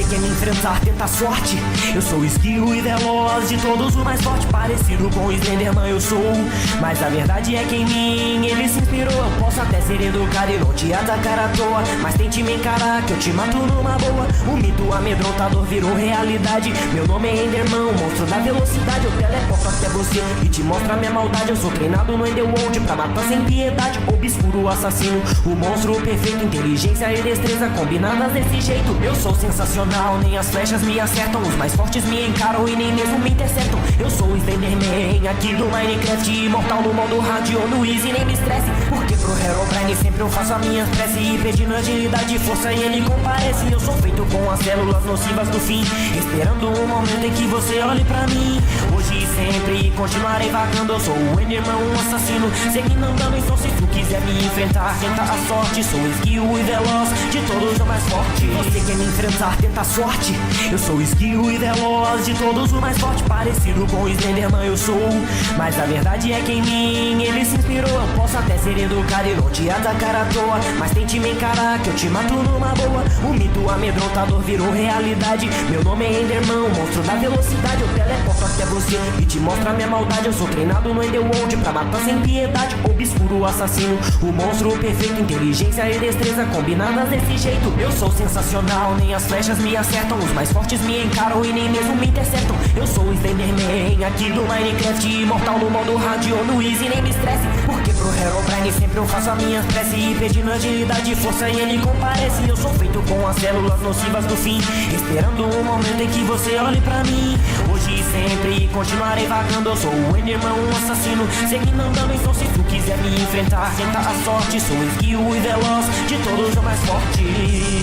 quer me enfrentar, tenta a sorte. Eu sou esguio e veloz, de todos o mais forte. Parecido com Slenderman eu sou, mas a verdade é que em mim ele se inspirou. Eu posso até ser educado e não te atacar à toa, mas tente me encarar que eu te mato numa boa. O mito amedrontador virou realidade. Meu nome é Enderman, monstro da velocidade. Eu teleporto até você e te mostro a minha maldade. Eu sou treinado no Underworld pra matar sem piedade. Obscuro assassino, o monstro perfeito. Inteligência e destreza combinadas desse jeito. Eu sou sensacional, nem as flechas me acertam. Os mais fortes me encaram e nem mesmo me interceptam. Eu sou o Slenderman aqui do Minecraft, imortal no modo radio, no easy, nem me estresse. Porque pro Herobrine sempre eu faço a minha prece, e pedindo agilidade e força e ele comparece. Eu sou feito com as células nocivas do fim, esperando um momento em que você olhe pra mim. Hoje e sempre continuarei vagando. Eu sou o Enderman, um assassino, seguindo andando. Então se tu quiser me enfrentar, tenta a sorte. Sou esguio e veloz, de todos o mais forte. Você quer me enfrentar, tenta a sorte. Eu sou esguio e veloz, de todos o mais forte. Parecido com Slenderman eu sou, mas a verdade é que em mim ele se inspirou. Eu posso até ser educado e não te atacar à toa, mas tente me encarar que eu te mato numa boa. O mito amedrontador virou realidade. Meu nome é Enderman, monstro da velocidade. Eu teleporto até você e te mostro a minha maldade. Eu sou treinado no Underworld pra matar sem piedade. Obscuro assassino, o monstro perfeito. Inteligência e destreza combinadas desse jeito. Eu sou sensacional, nem as flechas me acertam. Os mais fortes me encaram e nem mesmo me interceptam. Eu sou o Slenderman aqui do Minecraft, imortal no modo radio, no easy, nem me estresse. Porque pro Herobrine sempre eu faço a minha prece, e pedindo agilidade e força e ele comparece. Eu sou feito com as células nocivas do fim, esperando um momento em que você olhe pra mim. Hoje e sempre continuarei vagando. Eu sou o Enderman, um assassino, seguindo andando. Então se tu quiser me enfrentar, tenta a sorte. Sou esguio e veloz, de todos o mais forte.